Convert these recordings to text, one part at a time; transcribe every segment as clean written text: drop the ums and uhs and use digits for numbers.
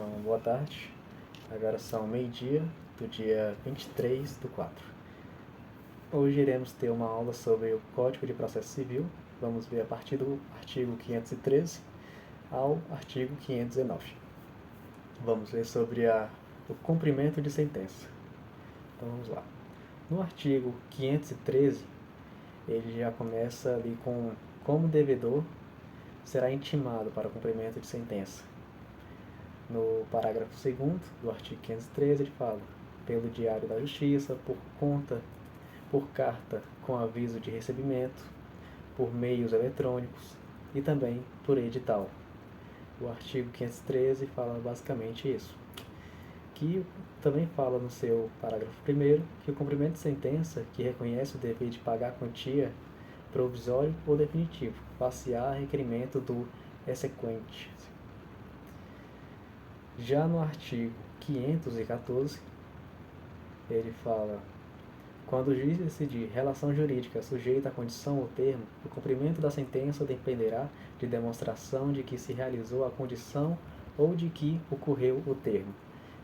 Então, boa tarde. Agora são meio-dia do dia 23/4. Hoje iremos ter uma aula sobre o Código de Processo Civil. Vamos ver a partir do artigo 513 ao artigo 519. Vamos ver sobre o cumprimento de sentença. Então vamos lá. No artigo 513, ele já começa ali com como o devedor será intimado para o cumprimento de sentença. No parágrafo 2º do artigo 513, ele fala: pelo Diário da Justiça, por carta com aviso de recebimento, por meios eletrônicos e também por edital. O artigo 513 fala basicamente isso. Que também fala no seu parágrafo 1º que o cumprimento de sentença que reconhece o dever de pagar a quantia provisório ou definitivo, far-se-á requerimento do exequente. Já no artigo 514, ele fala: quando o juiz decidir relação jurídica sujeita à condição ou termo, o cumprimento da sentença dependerá de demonstração de que se realizou a condição ou de que ocorreu o termo.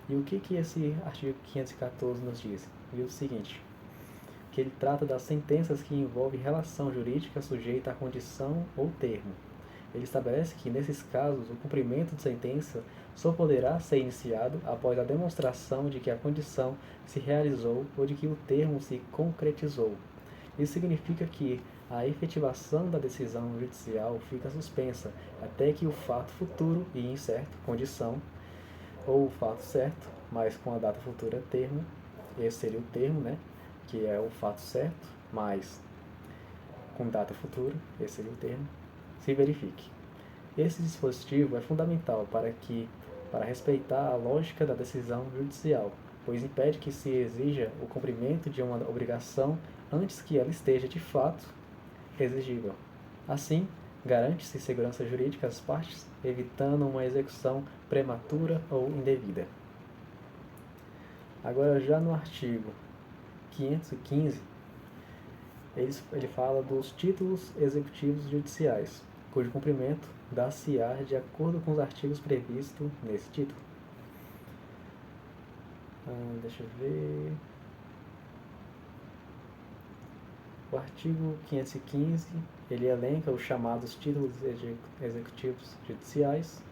E o que esse artigo 514 nos diz? Diz o seguinte: que ele trata das sentenças que envolvem relação jurídica sujeita à condição ou termo. Ele estabelece que, nesses casos, o cumprimento de sentença só poderá ser iniciado após a demonstração de que a condição se realizou ou de que o termo se concretizou. Isso significa que a efetivação da decisão judicial fica suspensa até que o fato futuro e incerto, condição, ou o fato certo, mas com a data futura termo, esse seria o termo, né? Que é o fato certo, mas com data futura, esse seria o termo, se verifique. Esse dispositivo é fundamental para respeitar a lógica da decisão judicial, pois impede que se exija o cumprimento de uma obrigação antes que ela esteja de fato exigível. Assim, garante-se segurança jurídica às partes, evitando uma execução prematura ou indevida. Agora, já no artigo 515, ele fala dos títulos executivos judiciais, cujo cumprimento dá-se-á de acordo com os artigos previstos nesse título. Deixa eu ver. O artigo 515, ele elenca os chamados títulos executivos judiciais,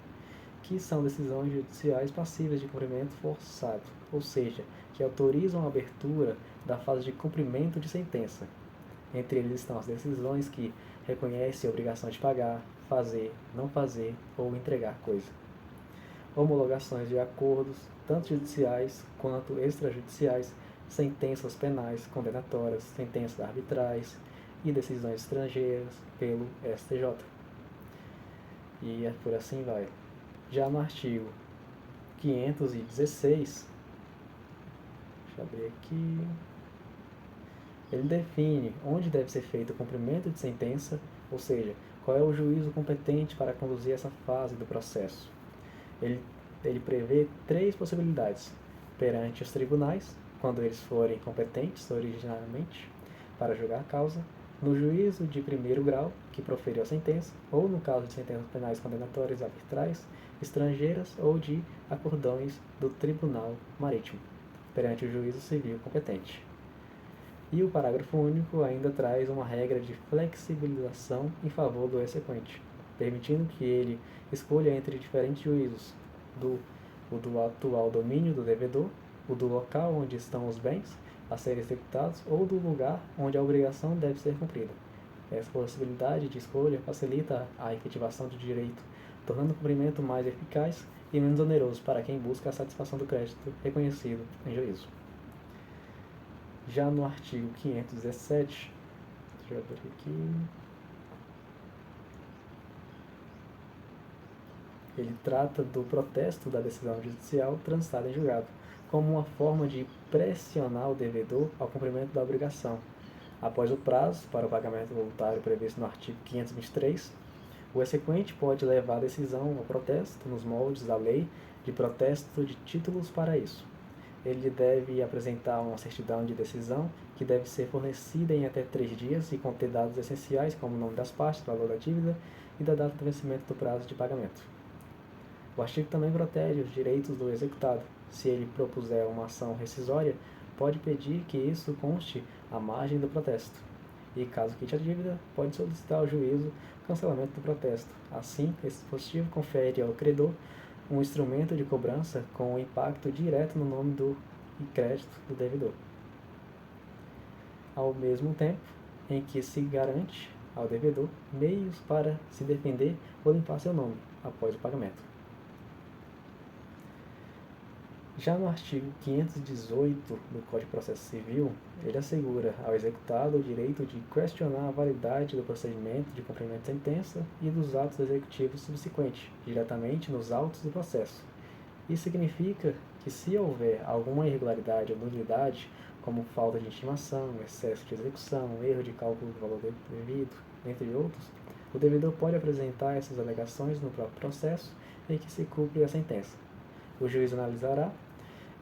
que são decisões judiciais passíveis de cumprimento forçado, ou seja, que autorizam a abertura da fase de cumprimento de sentença. Entre eles estão as decisões que reconhecem a obrigação de pagar, fazer, não fazer ou entregar coisa. Homologações de acordos, tanto judiciais quanto extrajudiciais, sentenças penais condenatórias, sentenças arbitrais e decisões estrangeiras pelo STJ. E por assim vai. Já no artigo 516, deixa eu abrir aqui, ele define onde deve ser feito o cumprimento de sentença, ou seja, qual é o juízo competente para conduzir essa fase do processo. Ele prevê 3 possibilidades: perante os tribunais, quando eles forem competentes originariamente para julgar a causa, no juízo de primeiro grau, que proferiu a sentença, ou no caso de sentenças penais condenatórias arbitrais, estrangeiras ou de acordões do Tribunal Marítimo, perante o juízo civil competente. E o parágrafo único ainda traz uma regra de flexibilização em favor do exequente, permitindo que ele escolha entre diferentes juízos, o do atual domínio do devedor, o do local onde estão os bens a serem executados ou do lugar onde a obrigação deve ser cumprida. Essa possibilidade de escolha facilita a efetivação do direito, tornando o cumprimento mais eficaz e menos oneroso para quem busca a satisfação do crédito reconhecido em juízo. Já no artigo 517, deixa eu abrir aqui, ele trata do protesto da decisão judicial transitada em julgado, como uma forma de pressionar o devedor ao cumprimento da obrigação. Após o prazo para o pagamento voluntário previsto no artigo 523, o exequente pode levar a decisão ao protesto nos moldes da lei de protesto de títulos para isso. Ele deve apresentar uma certidão de decisão que deve ser fornecida em até 3 dias e conter dados essenciais como o nome das partes, valor da dívida e da data de vencimento do prazo de pagamento. O artigo também protege os direitos do executado. Se ele propuser uma ação rescisória, pode pedir que isso conste à margem do protesto. E, caso quite a dívida, pode solicitar ao juízo o cancelamento do protesto. Assim, esse dispositivo confere ao credor um instrumento de cobrança com impacto direto no nome do e crédito do devedor, ao mesmo tempo em que se garante ao devedor meios para se defender ou limpar seu nome após o pagamento. Já no artigo 518 do Código de Processo Civil, ele assegura ao executado o direito de questionar a validade do procedimento de cumprimento de sentença e dos atos executivos subsequentes, diretamente nos autos do processo. Isso significa que, se houver alguma irregularidade ou nulidade, como falta de intimação, excesso de execução, erro de cálculo do valor devido, entre outros, o devedor pode apresentar essas alegações no próprio processo em que se cumpre a sentença. O juiz analisará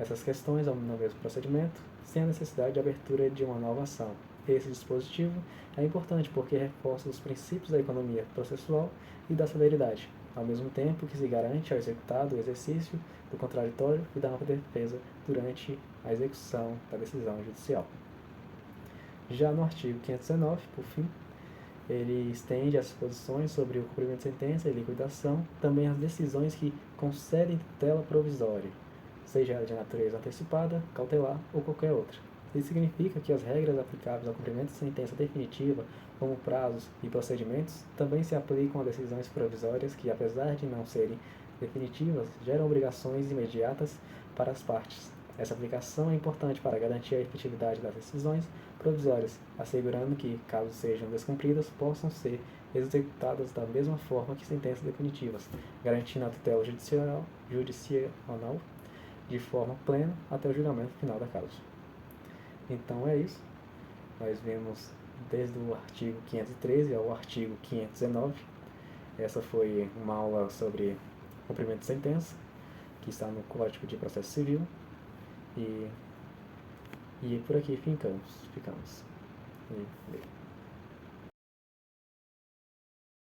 essas questões no mesmo procedimento, sem a necessidade de abertura de uma nova ação. Esse dispositivo é importante porque reforça os princípios da economia processual e da celeridade, ao mesmo tempo que se garante ao executado o exercício do contraditório e da ampla defesa durante a execução da decisão judicial. Já no artigo 519, por fim, ele estende as disposições sobre o cumprimento de sentença e liquidação, também as decisões que concedem tutela provisória, seja ela de natureza antecipada, cautelar ou qualquer outra. Isso significa que as regras aplicáveis ao cumprimento de sentença definitiva, como prazos e procedimentos, também se aplicam a decisões provisórias que, apesar de não serem definitivas, geram obrigações imediatas para as partes. Essa aplicação é importante para garantir a efetividade das decisões provisórias, assegurando que, caso sejam descumpridas, possam ser executadas da mesma forma que sentenças definitivas, garantindo a tutela judicial de forma plena até o julgamento final da causa. Então é isso. Nós vimos desde o artigo 513 ao artigo 519. Essa foi uma aula sobre cumprimento de sentença, que está no Código de Processo Civil. E por aqui ficamos.